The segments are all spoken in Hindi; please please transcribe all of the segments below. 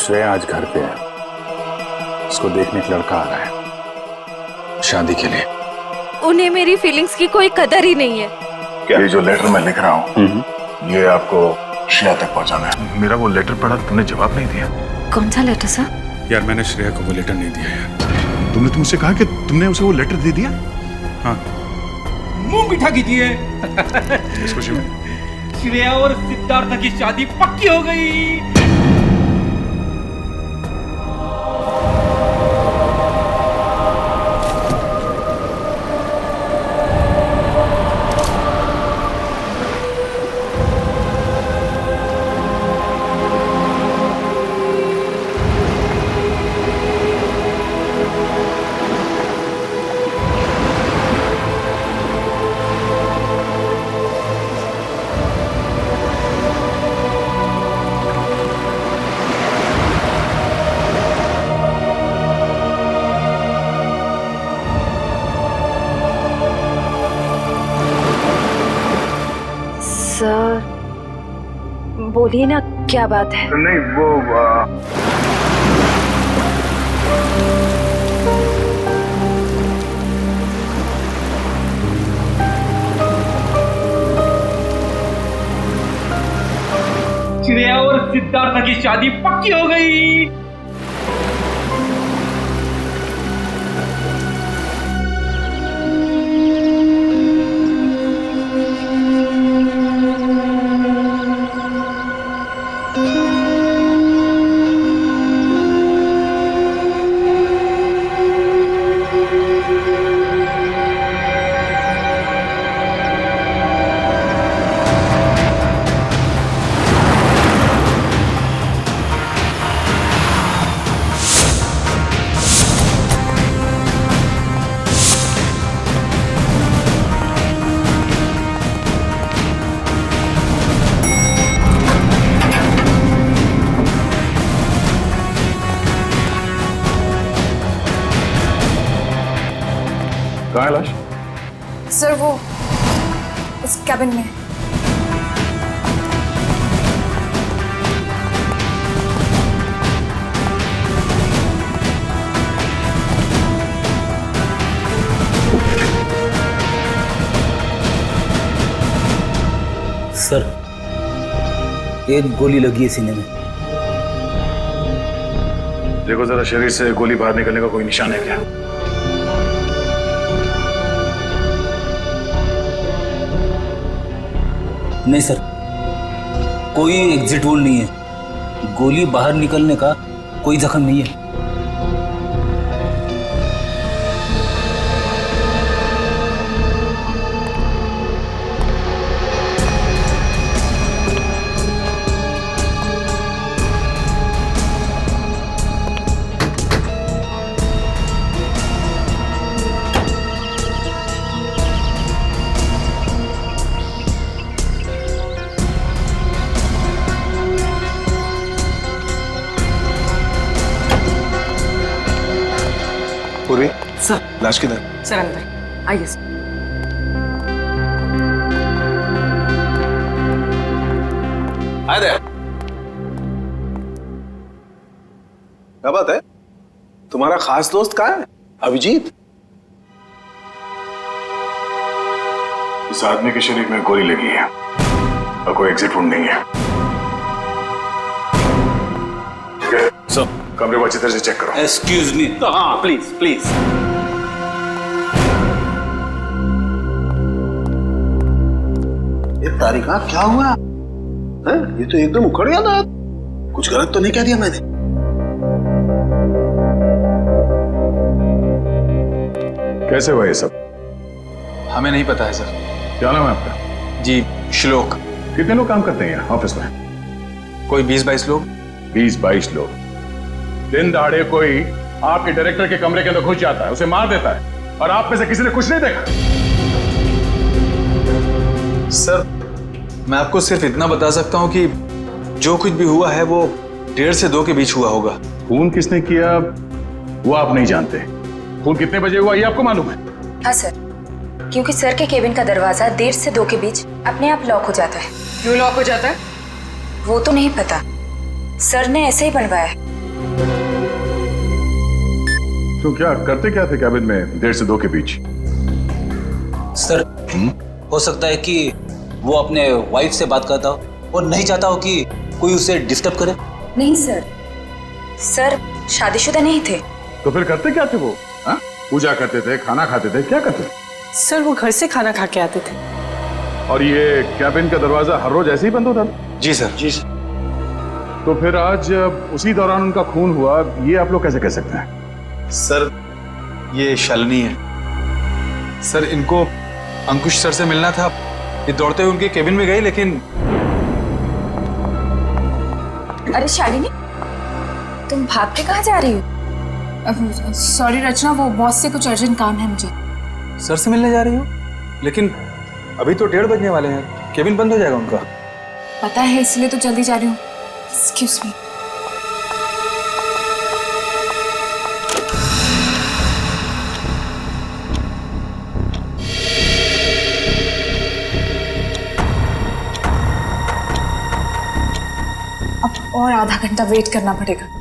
श्रेया आज घर पे है, उसको देखने एक लड़का आ रहा है शादी के लिए। उन्हें मेरी फीलिंग्स की कोई कदर ही नहीं है। क्या? ये जो लेटर मैं लिख रहा हूँ ये आपको श्रेया तक पहुँचाना है। मेरा वो लेटर पढ़ा, तुमने जवाब नहीं दिया। कौन सा लेटर सर? यार मैंने श्रेया को वो लेटर नहीं दिया यार। तुमने तुमसे कहा कि तुमने उसे वो लेटर दे दिया? हाँ। मुंह मीठा कीजिए। इस खुशी में श्रेया और सिद्धार्थ की शादी पक्की हो गई। सर बोलिए ना, क्या बात है? नहीं वो श्रेया और सिद्धार्थ की शादी पक्की हो गई। कहाँ है लाश? सर वो उस कैबिन में। सर एक गोली लगी है सीने में। देखो जरा शरीर से गोली बाहर निकलने का कोई निशान है क्या? नहीं सर, कोई एग्जिट वोल नहीं है। गोली बाहर निकलने का कोई जख्म नहीं है। पूर्वी सर। लाश किधर? सर अंदर आइए सर। आए दे। क्या बात है? तुम्हारा खास दोस्त कहाँ है? अभिजीत? इस आदमी के शरीर में गोली लगी है और कोई एग्जिट वुंड नहीं है। ठीक है सर, कमरे को अच्छी तरह से चेक करो। Excuse me. हाँ प्लीज प्लीज। ये तारिका क्या हुआ है? ये तो एकदम उखड़ गया ना। कुछ गलत तो नहीं कह दिया मैंने? कैसे हुआ ये सब? हमें नहीं पता है सर। क्या नाम है आपका? जी श्लोक। कितने लोग काम करते हैं यहाँ ऑफिस में? कोई 20-22 लोग। 20-22 लोग। दिन दहाड़े कोई आपके डायरेक्टर के कमरे के अंदर घुस जाता है, उसे मार देता है, और आप में से किसी ने कुछ नहीं देखा? सर मैं आपको सिर्फ इतना बता सकता हूँ कि जो कुछ भी हुआ है वो 1:30 से 2 के बीच हुआ होगा। खून किसने किया वो आप नहीं जानते। खून कितने बजे हुआ ये आपको मालूम है? हाँ सर, क्योंकि सर के केबिन का दरवाजा 1:30 से 2 के बीच अपने आप लॉक हो जाता है। क्यों लॉक हो जाता है? वो तो नहीं पता, सर ने ऐसे ही बनवाया है। तो क्या करते क्या थे कैबिन में 1:30 से 2 के बीच? सर हो सकता है कि वो अपने वाइफ से बात करता हो और नहीं चाहता हो कि कोई उसे डिस्टर्ब करे। नहीं सर, सर शादीशुदा नहीं थे। तो फिर करते क्या थे वो? हाँ? पूजा करते थे, खाना खाते थे, क्या करते थे? सर वो घर से खाना खा के आते थे। और ये कैबिन का दरवाजा हर रोज ऐसे ही बंद होता था? जी सर। जी सर। तो फिर आज उसी दौरान उनका खून हुआ, ये आप लोग कैसे कह सकते हैं? सर ये शालिनी है। सर इनको अंकुश सर से मिलना था, ये दौड़ते हुए उनके केबिन में गए, लेकिन अरे शालिनी, तुम भाग के कहाँ जा रही हो? सॉरी रचना, वो बॉस से कुछ अर्जेंट काम है मुझे। सर से मिलने जा रही हो? लेकिन अभी तो 1:30 बजने वाले हैं, केबिन बंद हो जाएगा उनका। पता है, इसलिए तो जल्दी जा रही हूँ। Excuse me. अब और आधा घंटा वेट करना पड़ेगा।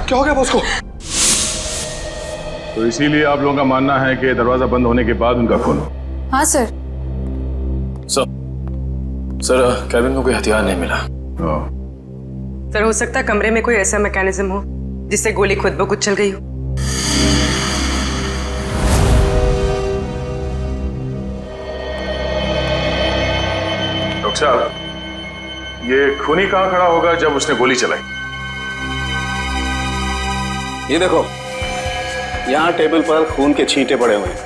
क्या हो गया बॉस को? तो इसीलिए आप लोगों का मानना है कि दरवाजा बंद होने के बाद उनका खून हो? हाँ सर। सर कैबिन में कोई हथियार नहीं मिला। सर हो सकता है कमरे में कोई ऐसा मैकेनिज्म हो जिससे गोली खुद ब खुद चल गई हो। डॉक्टर साहब, ये खूनी कहाँ खड़ा होगा जब उसने गोली चलाई? ये देखो, यहाँ टेबल पर खून के छींटे पड़े हुए हैं।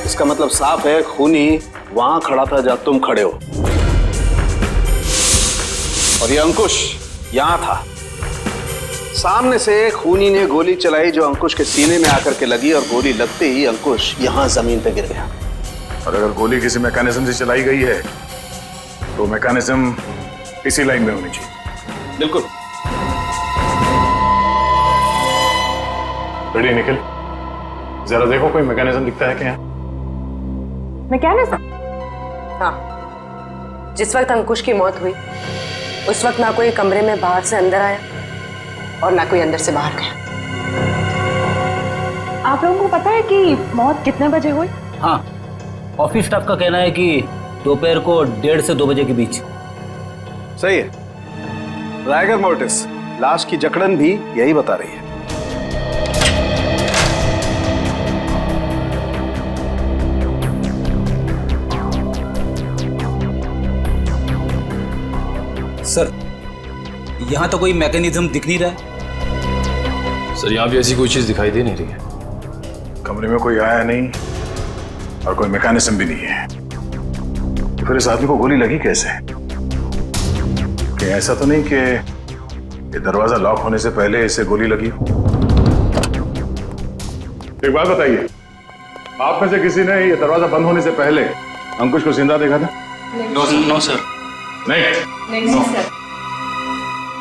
इसका मतलब साफ है खूनी वहां खड़ा था जहां तुम खड़े हो, और ये अंकुश यहां था। सामने से खूनी ने गोली चलाई जो अंकुश के सीने में आकर के लगी, और गोली लगते ही अंकुश यहां जमीन पर गिर गया। और अगर गोली किसी मैकेनिज्म से चलाई गई है तो मैकेनिज्म इसी लाइन में होनी चाहिए। बिल्कुल। रेडी निखिल, जरा देखो कोई मैकेनिज्म दिखता है क्या? मैकेनिज्म? हाँ, जिस वक्त अंकुश की मौत हुई उस वक्त ना कोई कमरे में बाहर से अंदर आया और ना कोई अंदर से बाहर गया। आप लोगों को पता है कि मौत कितने बजे हुई? हाँ, ऑफिस स्टाफ का कहना है कि दोपहर को 1:30 से 2 बजे के बीच। सही है। राइगर मोर्टिस लाश की जकड़न भी यही बता रही है। सर यहाँ तो कोई मैकेनिज्म दिख नहीं रहा है। सर यहाँ भी ऐसी कोई चीज दिखाई दे नहीं रही है। कमरे में कोई आया नहीं और कोई मैकेनिज्म भी नहीं है, तो फिर इस आदमी को गोली लगी कैसे? कि ऐसा तो नहीं कि ये दरवाजा लॉक होने से पहले इसे गोली लगी हो? एक बात बताइए, आप में से किसी ने ये दरवाजा बंद होने से पहले अंकुश को जिंदा देखा था? No sir. नहीं सर।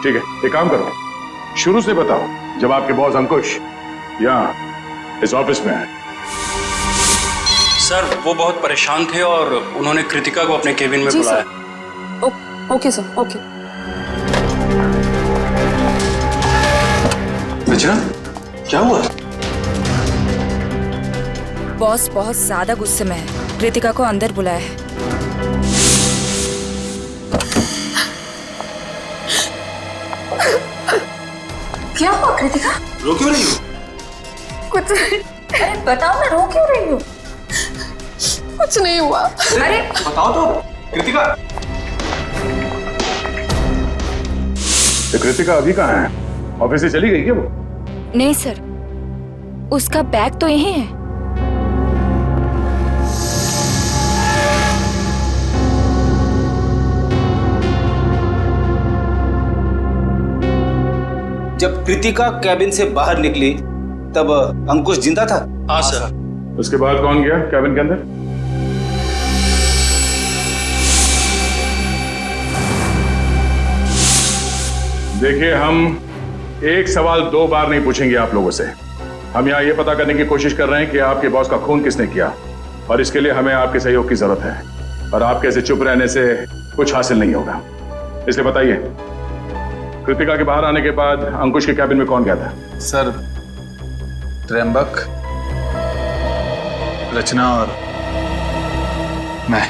ठीक है, एक काम करो, शुरू से बताओ जब आपके बॉस अंकुश यहाँ इस ऑफिस में आए। सर वो बहुत परेशान थे और उन्होंने कृतिका को अपने केबिन में बुलाया। Okay sir, okay. रचना, क्या हुआ? बॉस बहुत ज्यादा गुस्से में है, कृतिका को अंदर बुलाया है। क्या हुआ कृतिका? रो क्यों रही हो? कुछ नहीं, अरे बताओ ना, रो क्यों रही हो? कुछ नहीं हुआ। अरे बताओ तो कृतिका। तो कृतिका अभी कहाँ है? ऑफिस से चली गई क्या वो? नहीं सर, उसका बैग तो यहीं है। जब कृतिका कैबिन से बाहर निकली तब अंकुश जिंदा था? हाँ सर। उसके बाद कौन गया कैबिन के अंदर? देखिए, हम एक सवाल 2 बार नहीं पूछेंगे आप लोगों से। हम यहाँ ये पता करने की कोशिश कर रहे हैं कि आपके बॉस का खून किसने किया, और इसके लिए हमें आपके सहयोग की जरूरत है। और आपके ऐसे चुप रहने से कुछ हासिल नहीं होगा। इसलिए बताइए, कृतिका के बाहर आने के बाद अंकुश के कैबिन में कौन गया था? सर, त्र्यंबक, रचना और मैं।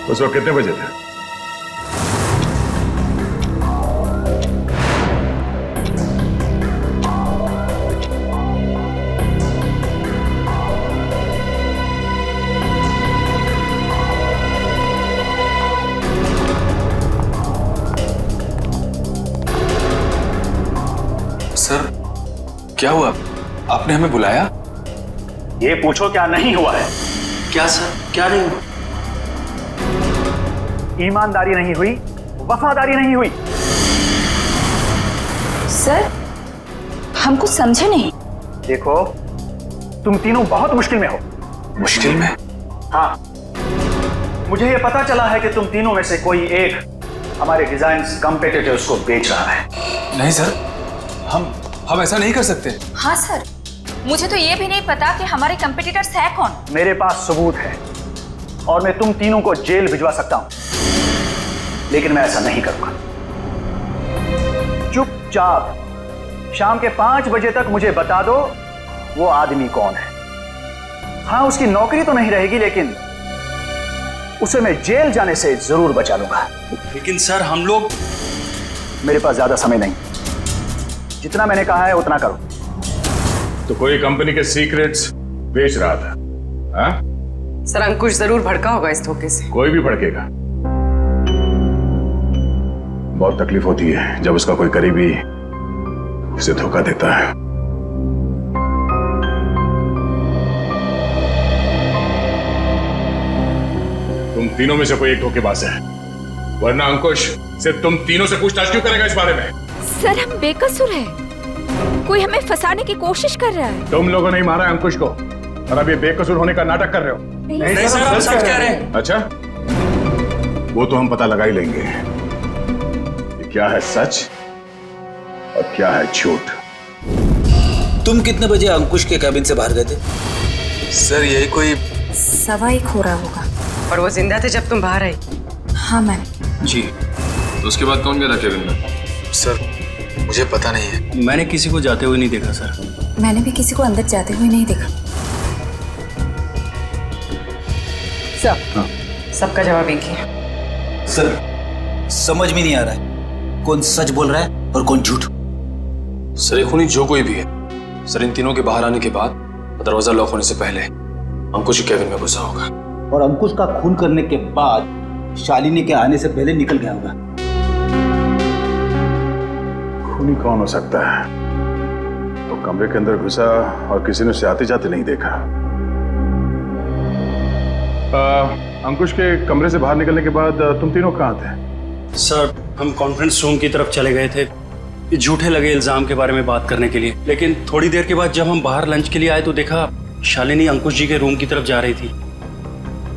उस वक्त कितने बजे थे? सर, क्या हुआ? आपने हमें बुलाया? ये पूछो क्या नहीं हुआ है। क्या सर, क्या नहीं हुआ? ईमानदारी नहीं हुई, वफादारी नहीं हुई। सर, हम कुछ समझे नहीं। देखो, तुम तीनों बहुत मुश्किल में हो। मुश्किल में? हाँ, मुझे ये पता चला है कि तुम तीनों में से कोई एक हमारे डिजाइन कॉम्पिटिटर्स को बेच रहा है। नहीं सर, हम ऐसा नहीं कर सकते। हाँ सर, मुझे तो ये भी नहीं पता कि हमारे कंपटीटर्स है कौन। मेरे पास सबूत है और मैं तुम तीनों को जेल भिजवा सकता हूं, लेकिन मैं ऐसा नहीं करूंगा। चुपचाप शाम के 5 बजे तक मुझे बता दो वो आदमी कौन है। हाँ, उसकी नौकरी तो नहीं रहेगी, लेकिन उसे मैं जेल जाने से जरूर बचा लूंगा। लेकिन सर, हम लोग। मेरे पास ज्यादा समय नहीं, जितना मैंने कहा है उतना करो। तो कोई कंपनी के सीक्रेट्स बेच रहा था? हाँ? सर, अंकुश जरूर भड़का होगा इस धोखे से। कोई भी भड़केगा। बहुत तकलीफ होती है जब उसका कोई करीबी उसे धोखा देता है। तुम तीनों में से कोई एक धोखेबाज है, वरना अंकुश सिर्फ तुम तीनों से पूछताछ क्यों करेगा इस बारे में? सर, हम बेकसूर हैं। कोई हमें फंसाने की कोशिश कर रहा है। तुम लोगों ने ही मारा है अंकुश को, और अब ये बेकसूर होने का नाटक कर रहे हो। नहीं सर, हम सच कह रहे हैं। अच्छा, वो तो हम पता लगा ही लेंगे कि क्या है सच और क्या है झूठ। तुम कितने बजे अंकुश के कैबिन से बाहर गए थे? सर, यही कोई 1:15 हो रहा होगा। और वो जिंदा थे जब तुम बाहर आई? हाँ मैम। जी। तो उसके बाद कौन गया था कैबिन में? सर, मुझे पता नहीं है। मैंने किसी को जाते हुए नहीं देखा सर। मैंने भी किसी को अंदर जाते हुए नहीं देखा। सबका जवाब एक ही है। सर, समझ में नहीं आ रहा है कौन सच बोल रहा है और कौन झूठ। सर, ये खूनी जो कोई भी है, सर इन तीनों के बाहर आने के बाद दरवाजा लॉक होने से पहले अंकुश के कैबिन में घुसा होगा, और अंकुश का खून करने के बाद शालिनी के आने से पहले निकल गया होगा। खूनी कौन हो सकता है? तो कमरे के अंदर घुसा और किसी ने उसे आते जाते नहीं देखा। अंकुश के कमरे से बाहर निकलने के बाद तुम तीनों कहाँ थे? सर, हम कॉन्फ्रेंस रूम की तरफ चले गए थे ये झूठे लगे इल्जाम के बारे में बात करने के लिए। लेकिन थोड़ी देर के बाद जब हम बाहर लंच के लिए आए तो देखा शालिनी अंकुश जी के रूम की तरफ जा रही थी।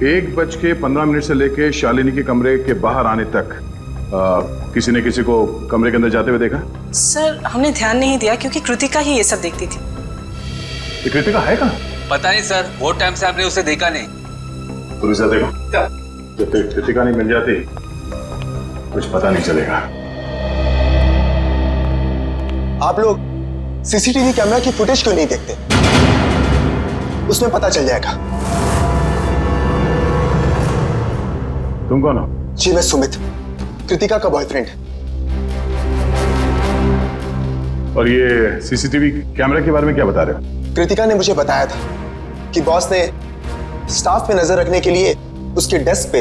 1:15 से लेके शालिनी के कमरे के बाहर आने तक किसी ने किसी को कमरे के अंदर जाते हुए देखा? सर, हमने ध्यान नहीं दिया क्योंकि कृतिका ही ये सब देखती थी। ये कृतिका है कहाँ? पता नहीं सर, बहुत टाइम से आपने उसे देखा नहीं। पुलिस देखो, जब तक कृतिका नहीं मिल जाती कुछ पता नहीं चलेगा। आप लोग सीसीटीवी कैमरा की फुटेज क्यों नहीं देखते? उसमें पता चल जाएगा। तुम कौन हो? जी मैं सुमित, कृतिका का बॉयफ्रेंड। और ये सीसीटीवी कैमरा के बारे में क्या बता रहे हो? कृतिका ने मुझे बताया था कि बॉस ने स्टाफ पे नजर रखने के लिए उसके डेस्क पे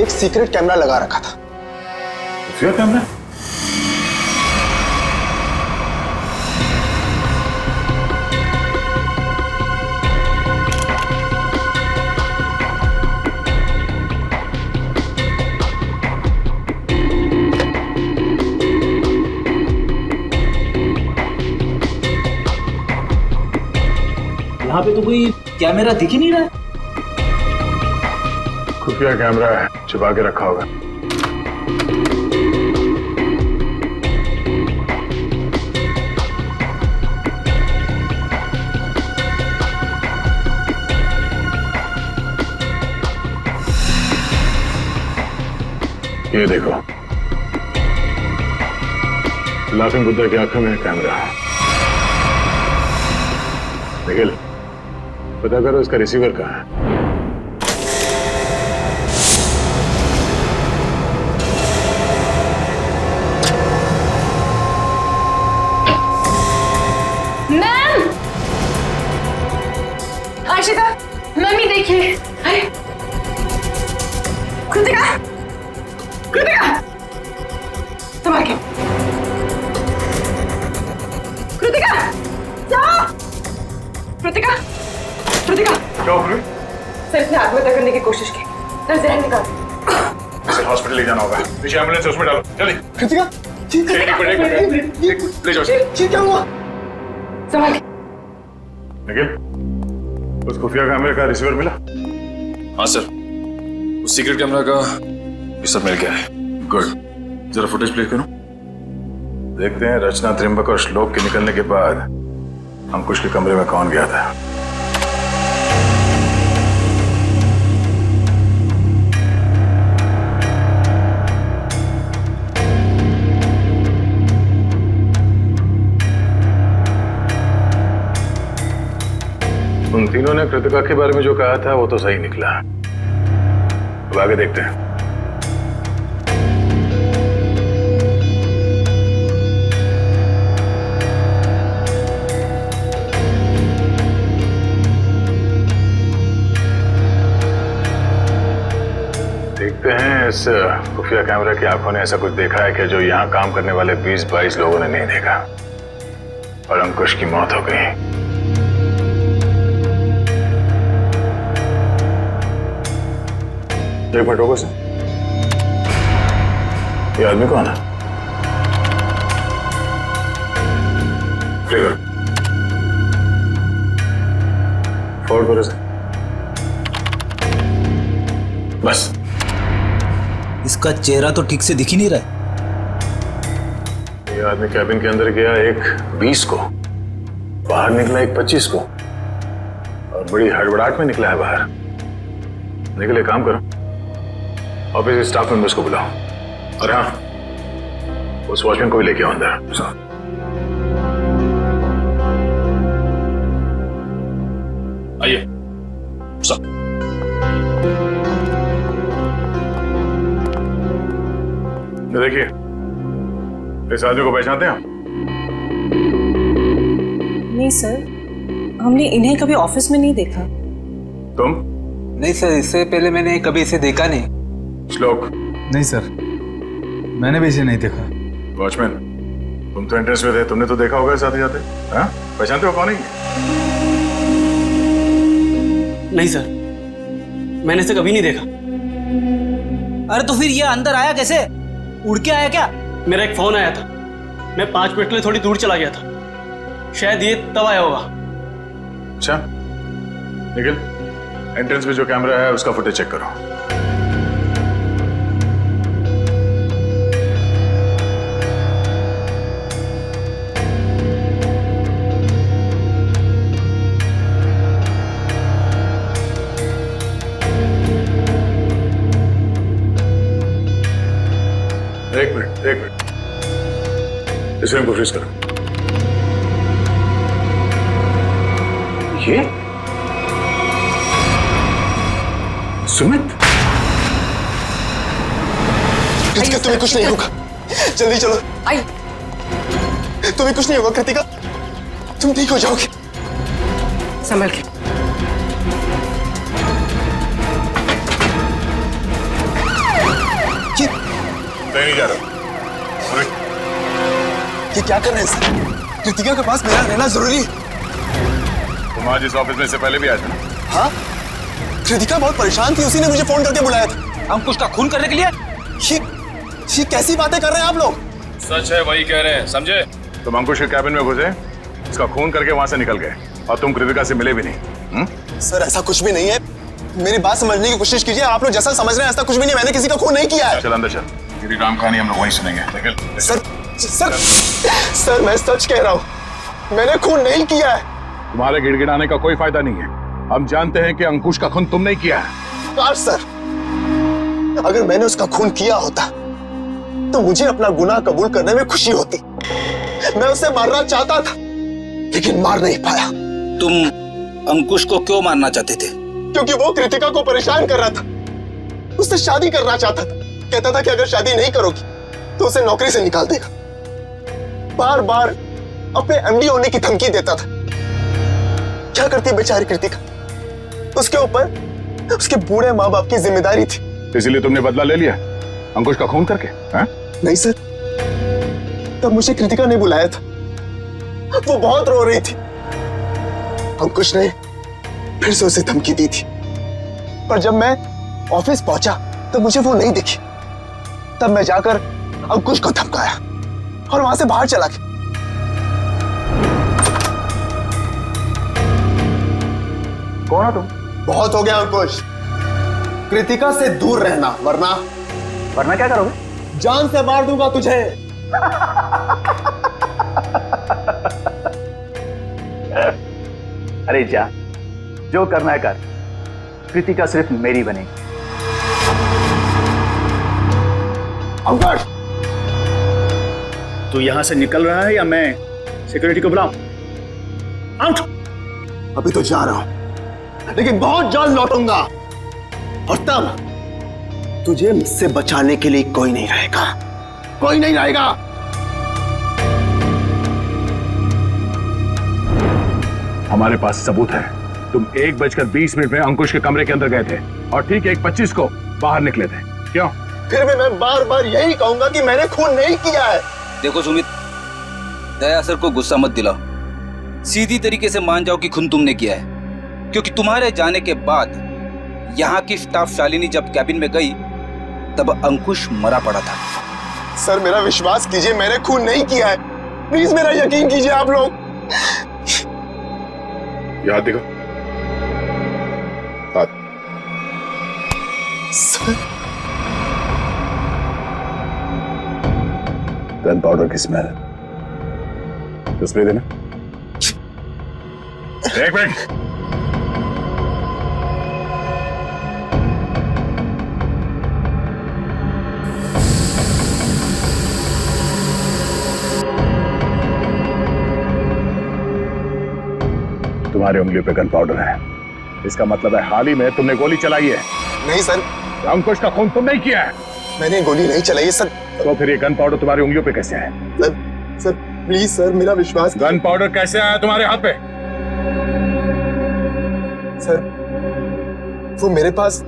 एक सीक्रेट कैमरा लगा रखा था। खुफिया कैमरा? यहाँ पे तो कोई कैमरा दिख ही नहीं रहा है। खुफिया कैमरा है, छुपा के रखा होगा। ये देखो, लाफिंग बुद्धा की आंखों में कैमरा है। निखिल, पता करो इसका रिसीवर कहाँ है। मैम! आशिका, मम्मी देखिए। अरे कृतिका, कृतिका, संभाल के। कृतिका, जाओ। कृतिका, कृतिका। क्या हो गया? सर इसने आत्महत्या करने की कोशिश की। सर जहर निकाल। इसे हॉस्पिटल ले जाना होगा। पीछे एम्बुलेंस उसमें डालो, जल्दी। कृतिका, ले जाओ। क्या हुआ? संभाल के। निखिल, उस खुफिया कैमरे का रिसीवर मिला? हाँ सर, उस सीक्रेट कैमरा का ये सब मिल गया है। गुड, जरा फुटेज प्ले करो। देखते हैं रचना, त्रिंबक और श्लोक के निकलने के बाद अंकुश के कमरे में कौन गया था। उन तीनों ने कृतिका के बारे में जो कहा था वो तो सही निकला। अब आगे देखते हैं। देखते हैं इस खुफिया कैमरा की आंखों ने ऐसा कुछ देखा है कि जो यहाँ काम करने वाले 20-22 लोगों ने नहीं देखा और अंकुश की मौत हो गई। एक मिनट रुको सर, ये आदमी कौन है? फॉरवर्ड करो सर। बस इसका चेहरा तो ठीक से दिख ही नहीं रहा है। ये आदमी कैबिन के अंदर गया एक 20 को, बाहर निकला एक 25 को, और बड़ी हड़बड़ाहट में निकला है बाहर। निकल, एक काम करो, ऑफिस के स्टाफ मेंबर्स को बुलाओ और हाँ, उस वॉचमैन को भी लेके आओ अंदर। आइए सर। देखिए, इस आदमी को पहचानते हैं आप? नहीं सर, हमने इन्हें कभी ऑफिस में नहीं देखा। तुम? नहीं सर, इससे पहले मैंने कभी इसे देखा नहीं। श्लोक? नहीं सर, मैंने भी इसे नहीं देखा। वॉचमैन, तुम तो एंट्रेंस में थे, तुमने तो देखा होगा साथ ही जाते। हाँ, पहचानते हो कौन है? नहीं सर, मैंने इसे कभी नहीं देखा। अरे तो फिर ये अंदर आया कैसे? उड़ के आया क्या? मेरा एक फोन आया था, मैं 5 मिनट के लिए थोड़ी दूर चला गया था, शायद ये तब आया होगा। अच्छा निखिल, एंट्रेंस में जो कैमरा है उसका फुटेज चेक करो। इस फ्रेम को फ्रीज करो। ये सुमित, कृतिका तुम्हें कुछ नहीं होगा, जल्दी चलो। आई तुम्हें कुछ नहीं होगा कृतिका, तुम ठीक हो जाओगे। संभल के। नहीं जा रहा। ये क्या कर रहे हैं सर? कृतिका के पास मेरा रहना जरूरी है। तुम आज इस ऑफिस में से पहले भी आए थे ना? हाँ, कृतिका बहुत परेशान थी, उसी ने मुझे फोन करके बुलाया था। अंकुश का खून करने के लिए? ये कैसी बातें कर रहे हैं आप लोग? सच है, वही कह रहे हैं, समझे? तुम अंकुश के कैबिन में घुसे, उसका खून करके वहां से निकल गए और तुम कृतिका से मिले भी नहीं। सर ऐसा कुछ भी नहीं है, मेरी बात समझने की कोशिश कीजिए। आप लोग जैसा समझ रहे हैं ऐसा कुछ भी नहीं, मैंने किसी का खून नहीं किया है। चल अंदर चल, तेरी राम कहानी हम लोग वहीं सुनेंगे। निकल। सर मैं सच कह रहा हूँ, मैंने खून नहीं किया है। तुम्हारे गिड़गिड़ाने का कोई फायदा नहीं है, हम जानते हैं कि अंकुश का खून तुम नहीं किया है। काश सर, अगर मैंने उसका खून किया होता तो मुझे अपना गुनाह कबूल करने में खुशी होती। मैं उसे मारना चाहता था लेकिन मार नहीं पाया। तुम अंकुश को क्यों मारना चाहते थे? क्योंकि वो कृतिका को परेशान कर रहा था, उससे शादी करना चाहता था। कहता था कि अगर शादी नहीं करोगी तो उसे नौकरी से निकाल देगा। बार बार अपने एमडी होने की धमकी देता था। क्या करती बेचारी कृतिका, उसके ऊपर उसके बूढ़े माँ बाप की जिम्मेदारी थी। इसीलिए तुमने बदला ले लिया अंकुश का खून करके? नहीं सर, तब मुझे कृतिका ने बुलाया था, वो बहुत रो रही थी। अंकुश ने फिर से उसे धमकी दी थी, पर जब मैं ऑफिस पहुंचा तो मुझे वो नहीं दिखी। तब मैं जाकर अंकुश को धमकाया और वहां से बाहर चला गया। कौन हो तुम? बहुत हो गया अंकुश, कृतिका से दूर रहना, वरना क्या करोगे? जान से मार दूंगा तुझे। अरे जा, जो करना है कर, कृतिका सिर्फ मेरी बनेगी। अंकुश, तू यहां से निकल रहा है या मैं सिक्योरिटी को बुलाऊं? आउट। अभी तो जा रहा हूं, लेकिन बहुत जल्द लौटूंगा और तब तुझे मुझसे बचाने के लिए कोई नहीं रहेगा, कोई नहीं रहेगा। हमारे पास सबूत है, तुम 1:20 में अंकुश के कमरे के अंदर गए थे और ठीक 1:25 को बाहर निकले थे। क्यों? फिर भी मैं बार बार यही कहूंगा कि मैंने खून नहीं किया है। देखो सुमित, दया सर को गुस्सा मत दिलाओ, सीधी तरीके से मान जाओ कि खून तुमने किया है। क्योंकि तुम्हारे जाने के बाद यहाँ की स्टाफ शालिनी जब कैबिन में गई तब अंकुश मरा पड़ा था। सर मेरा विश्वास कीजिए, मैंने खून नहीं किया है, प्लीज मेरा यकीन कीजिए आप लोग। याद दिखो। सर, गन पाउडर की स्मेल, स्प्रे देना। एक मिनट, तुम्हारी उंगलियों पे गन पाउडर है, इसका मतलब है हाल ही में तुमने गोली चलाई है। नहीं सर, अंकुश का खून तुम नहीं किया है। मैंने गोली नहीं चलाई है सर। तो फिर ये गन पाउडर तुम्हारी उंगलियों पे कैसे है? सर प्लीज सर, मेरा विश्वास। गन पाउडर कैसे आया तुम्हारे हाथ पे? सर वो मेरे पास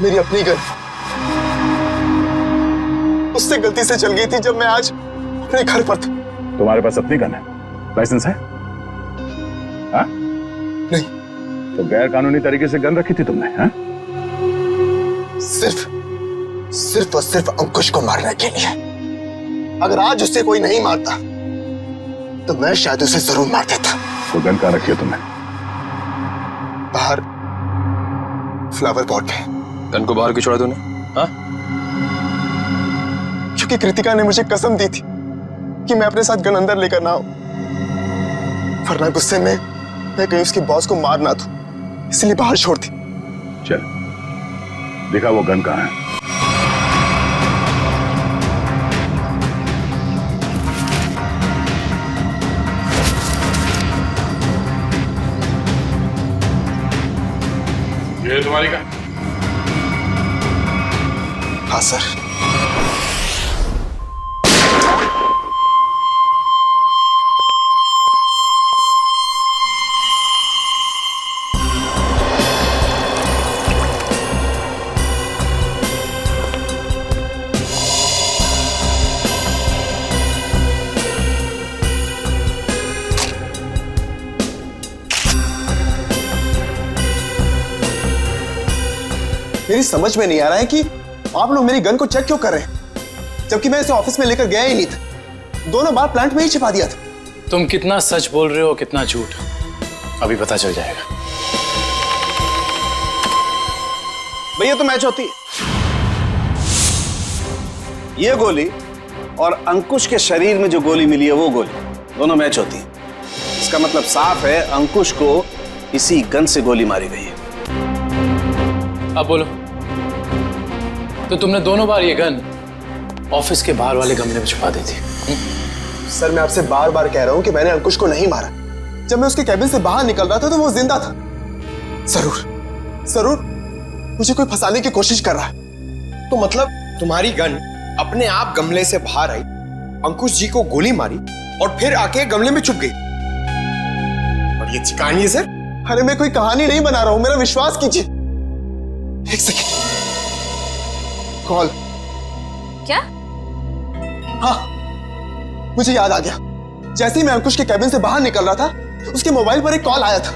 मेरी अपनी गन, उससे गलती से चल गई थी जब मैं आज अपने घर पर था। तुम्हारे पास अपनी गन है? लाइसेंस है? हाँ? नहीं। तो गैर कानूनी तरीके से गन रखी थी तुमने? हाँ? सिर्फ और सिर्फ अंकुश को मारने के लिए। अगर आज उससे कोई नहीं मारता तो मैं शायद उसे जरूर मार देता। तो गन कहाँ रखी है तुमने? बाहर फ्लावर पॉट में। गन को बाहर क्यों छोड़ा तूने? हाँ? क्योंकि कृतिका ने मुझे कसम दी थी कि मैं अपने साथ गन अंदर लेकर ना आऊं, वरना गुस्से में मैं कहीं उसके बॉस को मार ना दूं, इसलिए बाहर छोड़ दी। चल दिखा वो गन कहाँ है। ये तुम्हारी का? हाँ सर। मेरी समझ में नहीं आ रहा है कि आप लोग मेरी गन को चेक क्यों कर रहे हैं, जबकि मैं इसे ऑफिस में लेकर गया ही नहीं था। दोनों बार प्लांट में ही छिपा दिया था। तुम कितना सच बोल रहे हो कितना झूठ अभी पता चल जाएगा। भैया तो मैच होती है। ये गोली और अंकुश के शरीर में जो गोली मिली है वो गोली, दोनों मैच होती है। इसका मतलब साफ है अंकुश को इसी गन से गोली मारी गई है। अब बोलो, तो तुमने दोनों बार ये गन ऑफिस के बाहर वाले गमले में छुपा दी थी? सर मैं आपसे बार बार कह रहा हूं कि मैंने अंकुश को नहीं मारा। जब मैं उसके कैबिन से बाहर निकल रहा था तो वो जिंदा था। जरूर मुझे कोई फंसाने की कोशिश कर रहा है। तो मतलब तुम्हारी गन अपने आप गमले से बाहर आई, अंकुश जी को गोली मारी और फिर आके गमले में छुप गई। और ये कहानी है सर? अरे मैं कोई कहानी नहीं बना रहा हूं, मेरा विश्वास कीजिए। एक सेकेंड, कॉल। क्या? हाँ, मुझे याद आ गया। जैसे ही मैं अंकुश के कैबिन से बाहर निकल रहा था उसके मोबाइल पर एक कॉल आया था।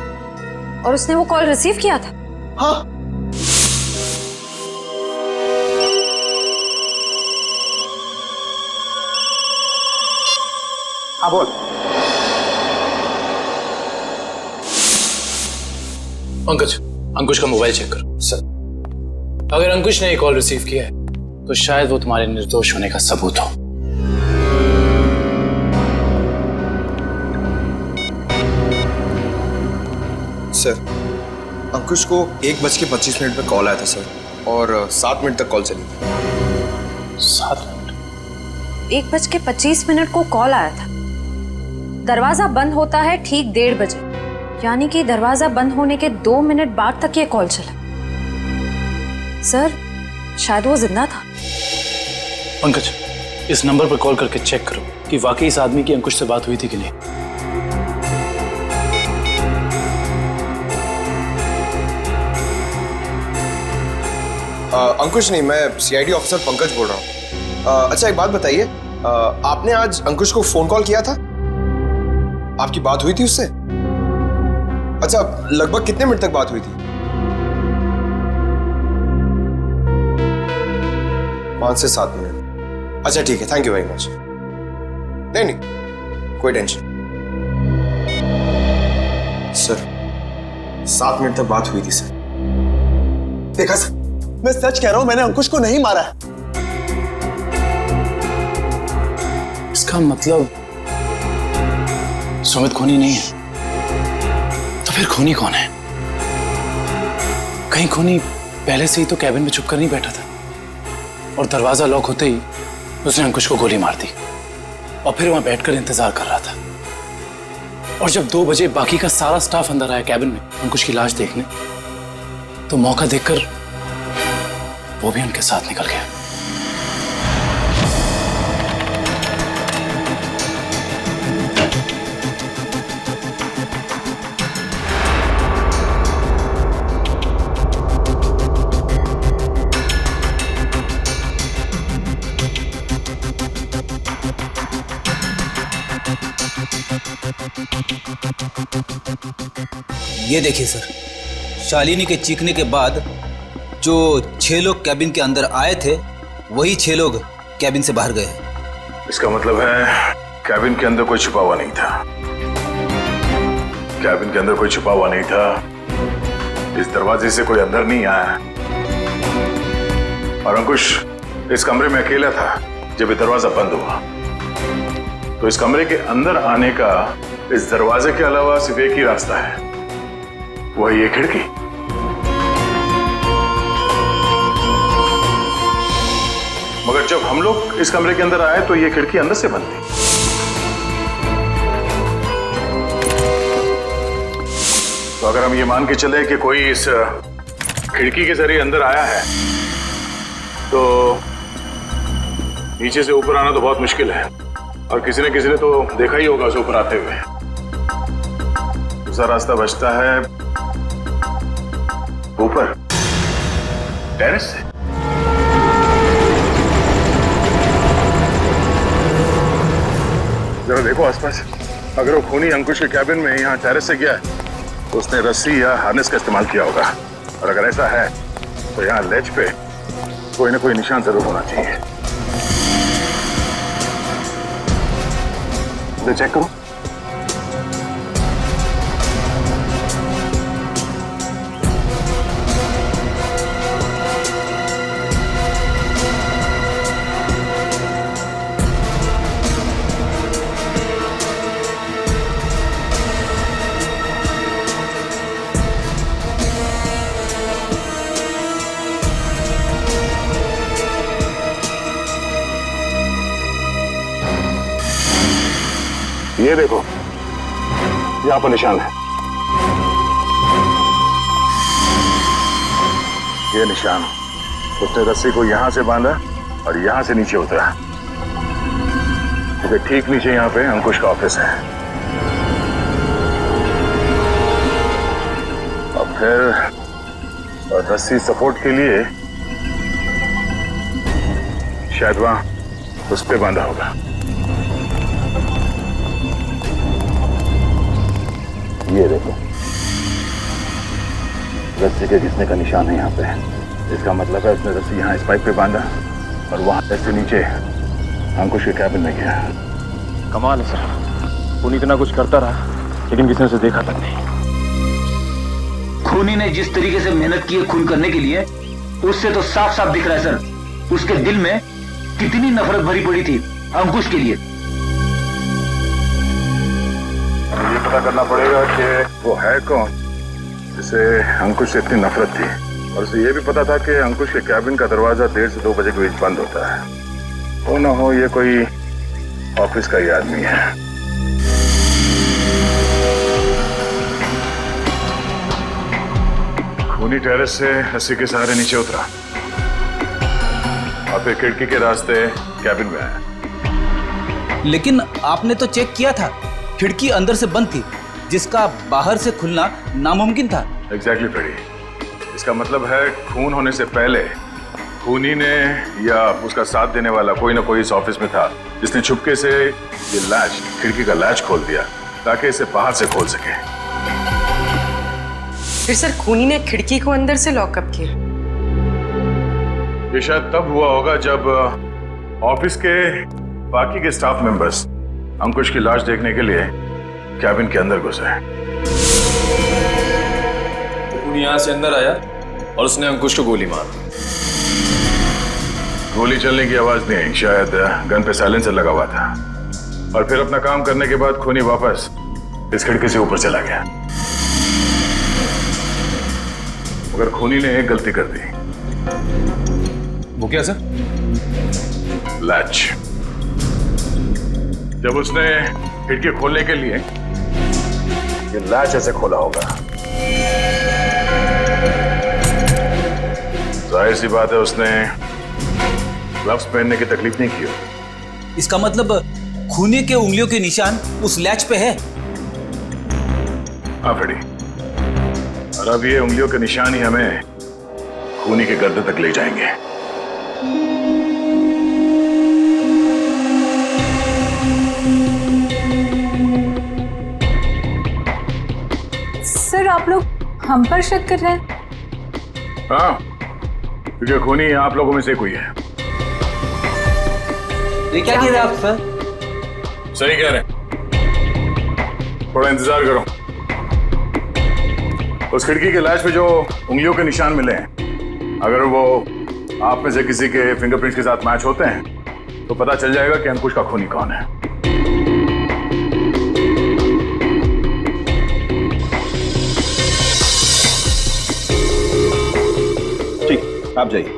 और उसने वो कॉल रिसीव किया था? हाँ। हाँ बोल। पंकज, अंकुश का मोबाइल चेक करो। सर। अगर अंकुश ने ये कॉल रिसीव किया है तो शायद वो तुम्हारे निर्दोष होने का सबूत हो। सर, अंकुश को 1:25 पे कॉल आया था सर, और 7 मिनट तक कॉल चली थी। 7 मिनट? 1:25 को कॉल आया था। दरवाजा बंद होता है ठीक 1:30 बजे, यानी कि दरवाजा बंद होने के 2 मिनट बाद तक ये कॉल चला। सर, शायद वो जिंदा था। पंकज, इस नंबर पर कॉल करके चेक करो कि वाकई इस आदमी की अंकुश से बात हुई थी कि नहीं। अंकुश नहीं, मैं सीआईडी ऑफिसर पंकज बोल रहा हूँ। अच्छा एक बात बताइए, आपने आज अंकुश को फोन कॉल किया था? आपकी बात हुई थी उससे? अच्छा, लगभग कितने मिनट तक बात हुई थी? 5 से 7 मिनट। अच्छा ठीक है, थैंक यू वेरी मच। नहीं कोई टेंशन। सर, 7 मिनट तक बात हुई थी सर। देखा सर, मैं सच कह रहा हूं, मैंने अंकुश को नहीं मारा है। इसका मतलब सुमित खूनी नहीं है। तो फिर खूनी कौन है? कहीं खूनी पहले से ही तो कैबिन में छुपकर नहीं बैठा था और दरवाजा लॉक होते ही उसने अंकुश को गोली मार दी और फिर वहां बैठकर इंतजार कर रहा था। और जब 2 बजे बाकी का सारा स्टाफ अंदर आया कैबिन में अंकुश की लाश देखने, तो मौका देखकर वो भी उनके साथ निकल गया। ये देखिए सर, शालिनी के चीखने के बाद जो 6 लोग कैबिन के अंदर आए थे वही 6 लोग कैबिन से बाहर गए। इसका मतलब है कैबिन के अंदर कोई छुपा हुआ नहीं था। कैबिन के अंदर कोई छुपा हुआ नहीं था। इस दरवाजे से कोई अंदर नहीं आया और अंकुश इस कमरे में अकेला था जब ये दरवाजा बंद हुआ। तो इस कमरे के अंदर आने का इस दरवाजे के अलावा सिर्फ एक ही रास्ता है, वही ये खिड़की। मगर जब हम लोग इस कमरे के अंदर आए तो ये खिड़की अंदर से बंद थी। तो अगर हम ये मान के चले कि कोई इस खिड़की के जरिए अंदर आया है तो नीचे से ऊपर आना तो बहुत मुश्किल है, और किसी ने तो देखा ही होगा उसे ऊपर आते हुए। दूसरा रास्ता बचता है ऊपर टेरेस से। जरा देखो आसपास, अगर वो खूनी अंकुश के कैबिन में यहाँ टेरेस से गया है तो उसने रस्सी या हार्नेस का इस्तेमाल किया होगा, और अगर ऐसा है तो यहाँ लेज पे कोई ना कोई निशान जरूर होना चाहिए। तो चेक करो। ये देखो, यहाँ पर निशान है। ये निशान, उसने रस्सी को यहां से बांधा और यहां से नीचे उतरा, क्योंकि ठीक नीचे यहाँ पे अंकुश का ऑफिस है। और फिर रस्सी सपोर्ट के लिए शायद वहां उस पे बांधा होगा। ये देखो, रस्सी के घिसने का निशान है यहाँ पे। इसका मतलब है उसने रस्सी यहाँ इस पाइप पे बांधा और वहां से नीचे अंकुश के कैबिन में गया। कमाल है सर, खूनी इतना कुछ करता रहा लेकिन किसी ने उसे देखा तक नहीं। खूनी ने जिस तरीके से मेहनत की है खून करने के लिए, उससे तो साफ साफ दिख रहा है सर उसके दिल में कितनी नफरत भरी पड़ी थी अंकुश के लिए। ये पता करना पड़ेगा कि वो है कौन जिसे अंकुश से इतनी नफरत थी, और उसे ये भी पता था कि अंकुश के कैबिन का दरवाजा 1:30 से 2 बजे के बीच बंद होता है। वो ना हो ये कोई ऑफिस का ही आदमी है। खूनी टेरेस से रस्सी के सहारे नीचे उतरा और फिर खिड़की के रास्ते कैबिन में आया। लेकिन आपने तो चेक किया था, खिड़की अंदर से बंद थी, जिसका बाहर से खुलना नामुमकिन था। एग्जैक्टली फ्रेडी, इसका मतलब है खून होने से पहले खूनी ने या उसका साथ देने वाला कोई ना कोई इस ऑफिस में था जिसने छुपके से ये लैच, खिड़की का लैच खोल दिया ताकि इसे बाहर से खोल सके। फिर सर खूनी ने खिड़की को अंदर से लॉकअप किया? ये शायद तब हुआ होगा जब ऑफिस के बाकी के स्टाफ मेंबर्स अंकुश की लाश देखने के लिए कैबिन के अंदर घुसे। खूनी यहाँ से अंदर आया और उसने अंकुश को गोली मार दी। गोली चलने की आवाज नहीं आई, शायद गन पे साइलेंसर लगा हुआ था, और फिर अपना काम करने के बाद खूनी वापस इस खिड़की से ऊपर चला गया। मगर खूनी ने एक गलती कर दी। वो क्या सर? लैच। जब उसने खिड़की खोलने के लिए ये लैच ऐसे खोला होगा, जाहिर सी बात है उसने ग्लव्स पहनने की तकलीफ नहीं की होगी। इसका मतलब खूनी के उंगलियों के निशान उस लैच पे है। हाँ फ्रेडी, और अब ये उंगलियों के निशान ही हमें खूनी के गर्दन तक ले जाएंगे। सर आप लोग हम पर शक कर रहे हैं? हाँ, क्योंकि खूनी आप लोगों में से कोई है। ये क्या कह रहे हैं आप सर? सही कह रहे हैं, थोड़ा इंतजार करो। उस खिड़की के लैच पे जो उंगलियों के निशान मिले हैं, अगर वो आप में से किसी के फिंगरप्रिंट्स के साथ मैच होते हैं तो पता चल जाएगा कि अंकुश का खूनी कौन है। ठीक, आप जाइए,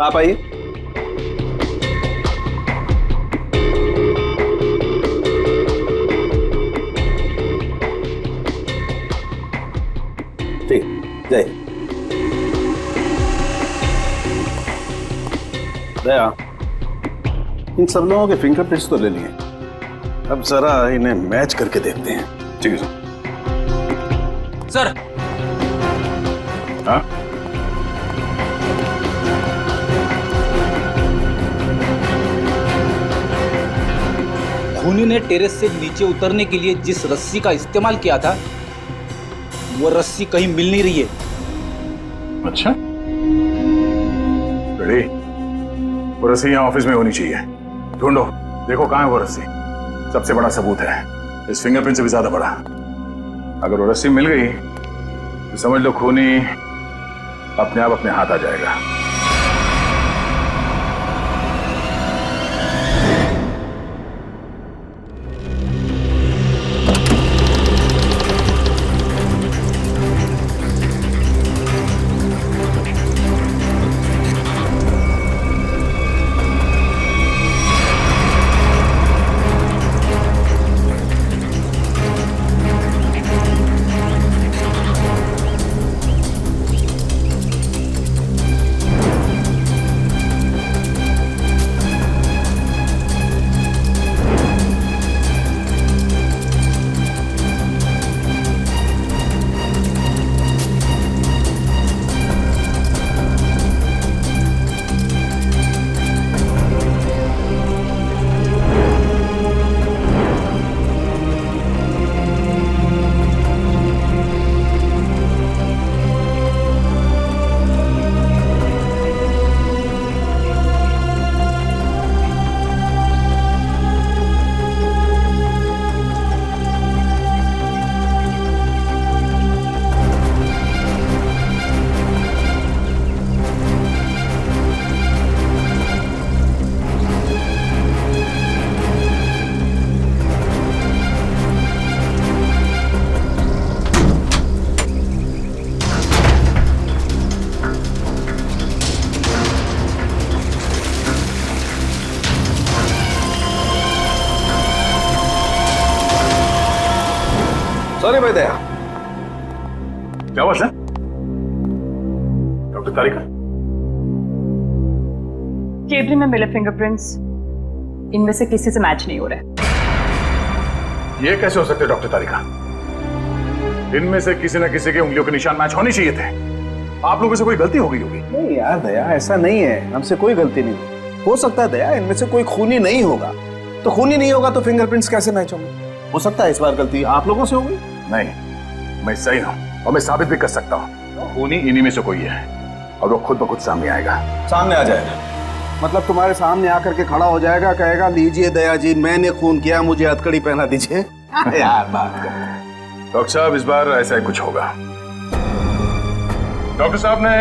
आप आइए। ठीक, जाइए। दया, इन सब लोगों के फिंगरप्रिंट्स तो ले लिए, अब जरा इन्हें मैच करके देखते हैं। ठीक है सर। हाँ? खूनी ने टेरेस से नीचे उतरने के लिए जिस रस्सी का इस्तेमाल किया था वो रस्सी कहीं मिल नहीं रही है। अच्छा, रेडी? वो रस्सी यहाँ ऑफिस में होनी चाहिए। ढूंढो, देखो कहाँ है वो रस्सी। सबसे बड़ा सबूत है, इस फिंगरप्रिंट से भी ज्यादा बड़ा। अगर वो रस्सी मिल गई तो समझ लो खूनी अपने आप अपने हाथ आ जाएगा। सॉरी भाई दया। क्या बात है डॉक्टर तारिका? केबिन में मिले फिंगरप्रिंट्स इनमें से किसी से मैच नहीं हो रहे। ये कैसे हो सकते डॉक्टर तारिका? इनमें से किसी न किसी के उंगलियों के निशान मैच होने चाहिए थे। आप लोगों से कोई गलती हो गई होगी। नहीं यार दया, ऐसा नहीं है, हमसे कोई गलती नहीं। हो सकता है दया इनमें से कोई खूनी नहीं होगा, तो खूनी नहीं होगा तो फिंगरप्रिंट्स कैसे मैच होंगे? हो सकता है इस बार गलती आप लोगों से होगी। नहीं, मैं सही हूं और मैं साबित भी कर सकता हूं। खूनी इन्हीं में से कोई है और वो खुद ब खुद सामने आएगा। सामने आ जाएगा मतलब तुम्हारे सामने आकर के खड़ा हो जाएगा, कहेगा लीजिए दया जी मैंने खून किया, मुझे हथकड़ी पहना दीजिए। यार बात कर। डॉक्टर साहब इस बार ऐसा ही कुछ होगा। डॉक्टर साहब ने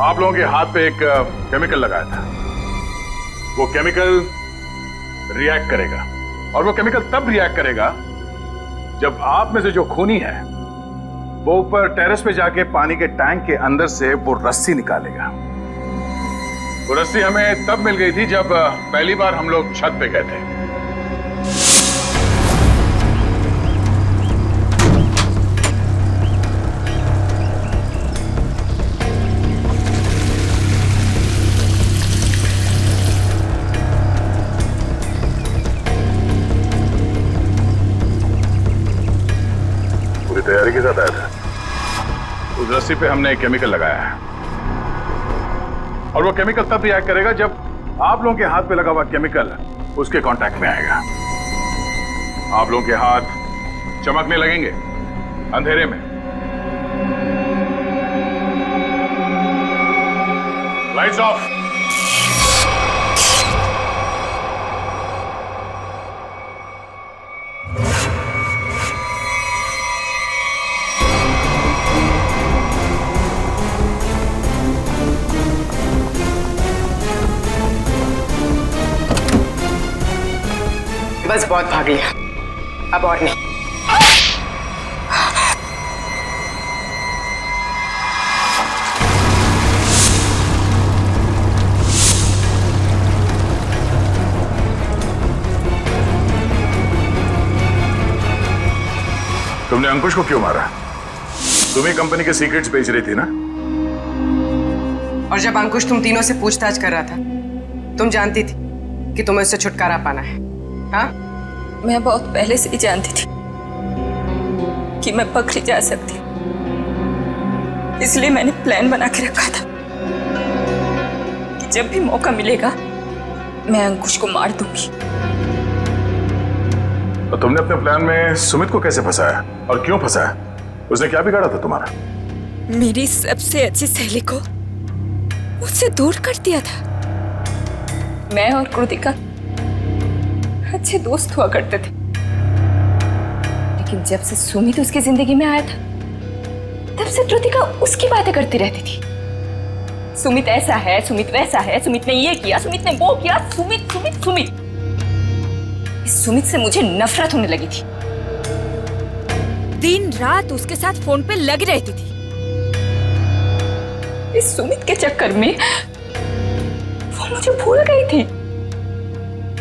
आप लोगों के हाथ पे एक केमिकल लगाया था। वो केमिकल रिएक्ट करेगा और वो केमिकल तब रिएक्ट करेगा जब आप में से जो खूनी है वो ऊपर टेरेस पे जाके पानी के टैंक के अंदर से वो रस्सी निकालेगा। वो रस्सी हमें तब मिल गई थी जब पहली बार हम लोग छत पे गए थे। पूरी तैयारी के साथ आया था। उस रस्सी पे हमने एक केमिकल लगाया है और वो केमिकल तब रिएक्ट करेगा जब आप लोगों के हाथ पे लगा हुआ केमिकल उसके कांटेक्ट में आएगा। आप लोगों के हाथ चमकने लगेंगे अंधेरे में। Lights off. बस बहुत भाग लिया, अब और नहीं। तुमने अंकुश को क्यों मारा? तुम ही कंपनी के सीक्रेट्स बेच रही थी ना? और जब अंकुश तुम तीनों से पूछताछ कर रहा था तुम जानती थी कि तुम्हें उससे छुटकारा पाना है? हाँ, मैं बहुत पहले से ही जानती थी कि मैं पकड़ी जा सकती, इसलिए मैंने प्लान बना के रखा था कि जब भी मौका मिलेगा मैं अंकुश को मार दूंगी। तो तुमने अपने प्लान में सुमित को कैसे फंसाया और क्यों फंसाया? उसने क्या बिगाड़ा था तुम्हारा? मेरी सबसे अच्छी सहेली को मुझसे दूर कर दिया था। मैं और कृतिका अच्छे दोस्त हुआ करते थे, लेकिन जब से सुमित उसकी जिंदगी में आया था तब से कृतिका उसकी बातें करती रहती थी। सुमित ऐसा है, सुमित वैसा है, सुमित ने ये किया, सुमित ने वो किया, सुमित सुमित सुमित। इस सुमित से मुझे नफरत होने लगी थी। दिन रात उसके साथ फोन पे लगी रहती थी। इस सुमित के चक्कर में वो मुझे भूल गई थी।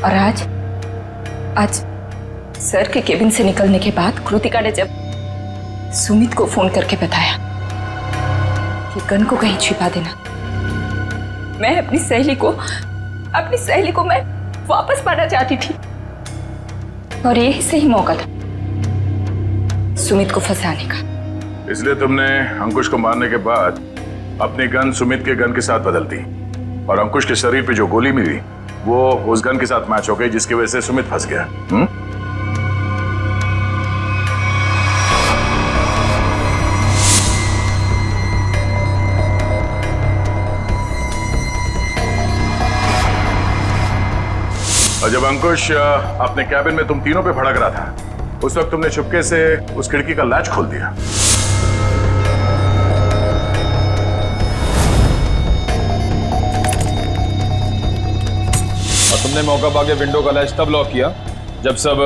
और आज सर के केबिन से निकलने के बाद कृतिका ने जब सुमित को फोन करके बताया कि गन को कहीं छिपा देना, मैं अपनी सहेली को मैं वापस पाना चाहती थी। और यही सही मौका था सुमित को फंसाने का। इसलिए तुमने अंकुश को मारने के बाद अपनी गन सुमित के गन के साथ बदल दी और अंकुश के शरीर पे जो गोली मिली वो उस गन के साथ मैच हो गई, जिसकी वजह से सुमित फंस गया। और जब अंकुश अपने कैबिन में तुम तीनों पे भड़क रहा था, उस वक्त तुमने चुपके से उस खिड़की का लैच खोल दिया। और तुमने मौका पाके विंडो का लैच तब लॉक किया जब सब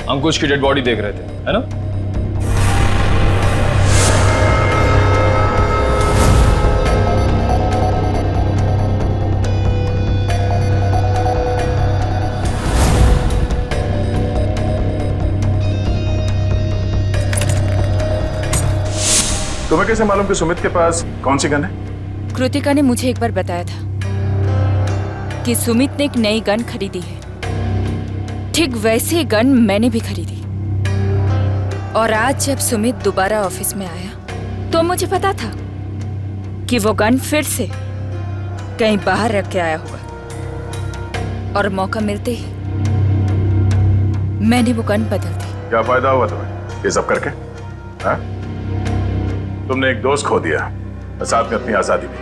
अंकुश की डेड बॉडी देख रहे थे, है ना? तुम्हें कैसे मालूम कि सुमित के पास कौन सी गन है? कृतिका ने मुझे एक बार बताया था कि सुमित ने एक नई गन खरीदी है। ठीक वैसी गन मैंने भी खरीदी। और आज जब सुमित दोबारा ऑफिस में आया तो मुझे पता था कि वो गन फिर से कहीं बाहर रख के आया होगा। और मौका मिलते ही मैंने वो गन बदल दी। क्या फायदा हुआ तुम्हें ये सब करके? हाँ? तुमने एक दोस्त खो दिया और साथ में अपनी आजादी भी।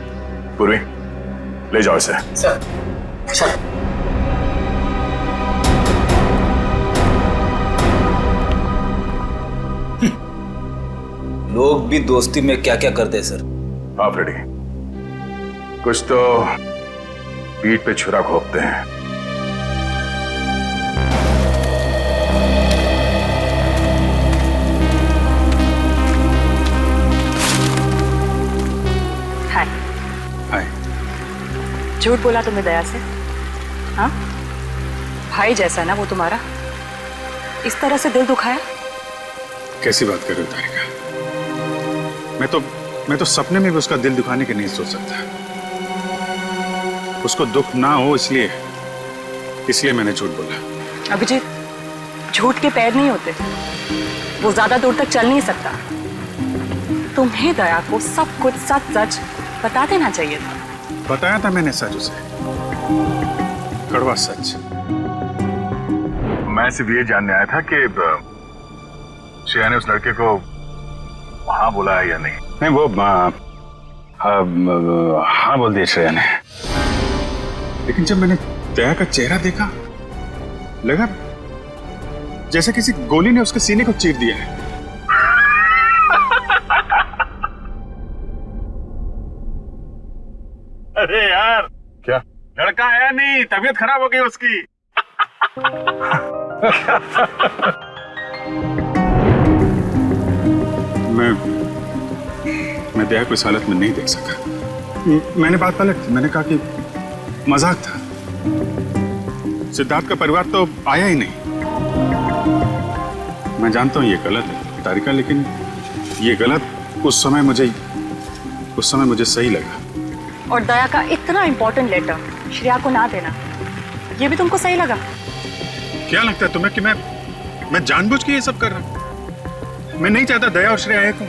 पूर्वी, ले जाओ इसे। सर। लोग भी दोस्ती में क्या क्या करते हैं सर। हाँ फ्रेडी, कुछ तो पीठ पे छुरा घोंपते हैं। झूठ बोला तुमने दया से? हाँ, भाई जैसा ना वो तुम्हारा, इस तरह से दिल दुखाया? कैसी बात कर रहे हो तारिका? मैं तो सपने में भी उसका दिल दुखाने के नहीं सोच सकता। उसको दुख ना हो इसलिए मैंने झूठ बोला। अभिजीत, झूठ के पैर नहीं होते, वो ज्यादा दूर तक चल नहीं सकता। तुम्हें दया को सब कुछ सच सच बता देना चाहिए था। बताया था मैंने सच उसे, कड़वा सच। मैं सिर्फ ये जानने आया था कि श्रेया ने उस लड़के को हाँ बोला है या नहीं। नहीं, वो हाँ बोल दिया श्रेया ने। लेकिन जब मैंने दया का चेहरा देखा, लगा जैसे किसी गोली ने उसके सीने को चीर दिया है। अरे यार, क्या लड़का आया नहीं, तबीयत खराब हो गई उसकी। मैं दया को इस हालत में नहीं देख सका। मैंने बात पलट दी, मैंने कहा कि मजाक था। सिद्धार्थ का परिवार तो आया ही नहीं। मैं जानता हूं ये गलत है तारिका, लेकिन ये गलत उस समय मुझे सही लगा। और दया का इतना इंपॉर्टेंट लेटर श्रेया को ना देना ये भी तुमको सही लगा? क्या लगता है तुम्हें कि मैं जानबूझ के ये सब कर रहा हूं? मैं नहीं चाहता दया और श्रेया एक हो।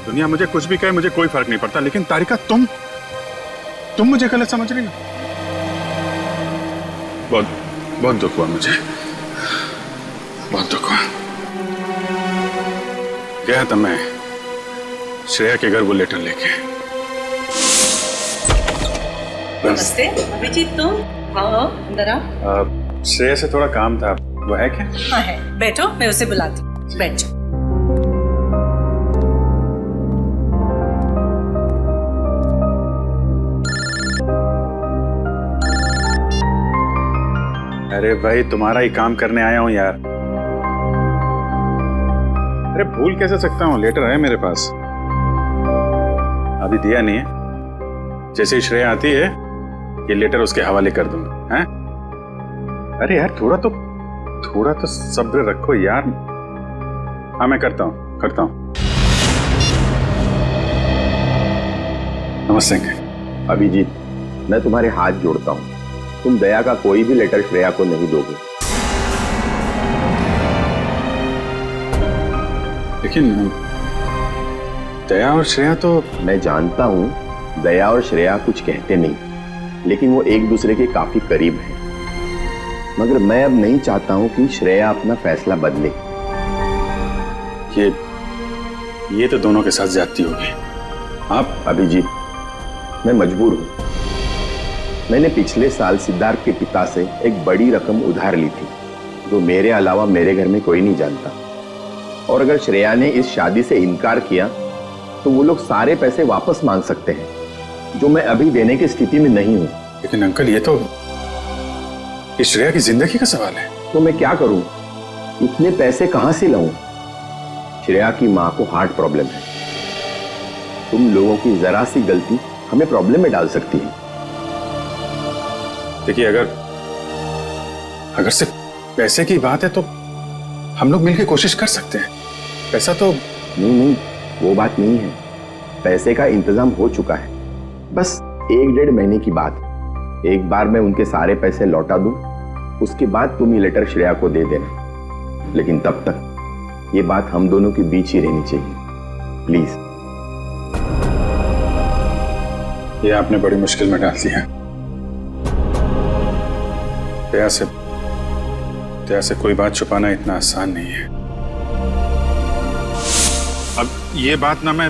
दुनिया मुझे कुछ भी कहे, मुझे कोई फर्क नहीं पड़ता, लेकिन तारिका तुम मुझे गलत समझ रही हो। बहुत दुख हुआ मुझे, बहुत दुख हुआ। गया था मैं श्रेया के घर वो लेटर लेके। नमस्ते अभिजीत, तुम आओ अंदर आओ। श्रेया से थोड़ा काम था, वो है क्या? हाँ है, बैठो, मैं उसे बुलाती हूँ, बैठ जाओ। अरे भाई, तुम्हारा ही काम करने आया हूं यार। अरे भूल कैसे सकता हूँ, लेटर है मेरे पास, अभी दिया नहीं है। जैसे ही श्रेया आती है ये लेटर उसके हवाले कर दूंगा। हैं? अरे यार थोड़ा तो सब्र रखो यार। हाँ मैं करता हूँ। नमस्ते। अभिजीत, मैं तुम्हारे हाथ जोड़ता हूँ, तुम दया का कोई भी लेटर श्रेया को नहीं दोगे। लेकिन दया और श्रेया तो... मैं जानता हूँ दया और श्रेया कुछ कहते नहीं, लेकिन वो एक दूसरे के काफी करीब हैं। मगर मैं अब नहीं चाहता हूँ कि श्रेया अपना फैसला बदले। ये तो दोनों के साथ ज्यादती होगी। आप... अभिजीत, मैं मजबूर हूँ। मैंने पिछले साल सिद्धार्थ के पिता से एक बड़ी रकम उधार ली थी, जो मेरे अलावा मेरे घर में कोई नहीं जानता। और अगर श्रेया ने इस शादी से इनकार किया तो वो लोग सारे पैसे वापस मांग सकते हैं, जो मैं अभी देने की स्थिति में नहीं हूँ। लेकिन अंकल, ये तो इस श्रेया की जिंदगी का सवाल है। तो मैं क्या करूं? इतने पैसे कहां से लाऊं? श्रेया की मां को हार्ट प्रॉब्लम है। तुम लोगों की जरा सी गलती हमें प्रॉब्लम में डाल सकती है। देखिए, अगर सिर्फ पैसे की बात है तो हम लोग मिलकर कोशिश कर सकते हैं। पैसा तो... नहीं, वो बात नहीं है। पैसे का इंतजाम हो चुका है, बस 1-1.5 महीने की बात। एक बार मैं उनके सारे पैसे लौटा दूं, उसके बाद तुम ये लेटर श्रेया को दे देना। लेकिन तब तक ये बात हम दोनों के बीच ही रहनी चाहिए, प्लीज। ये आपने बड़ी मुश्किल में डाल दिया। दया से कोई बात छुपाना इतना आसान नहीं है। अब ये बात ना मैं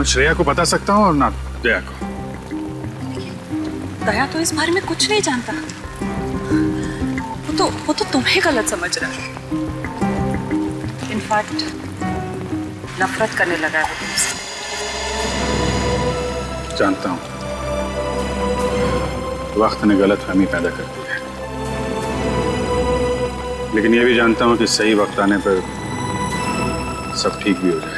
श्रेया को बता सकता हूँ और ना दया को। दया तो इस बारे में कुछ नहीं जानता। वो तो तुम्हें गलत समझ रहा है। इनफैक्ट नफरत करने लगा है वो तुमसे। जानता हूँ, वक्त ने गलतफहमी पैदा कर दी है, लेकिन ये भी जानता हूँ कि सही वक्त आने पर सब ठीक भी हो जाए।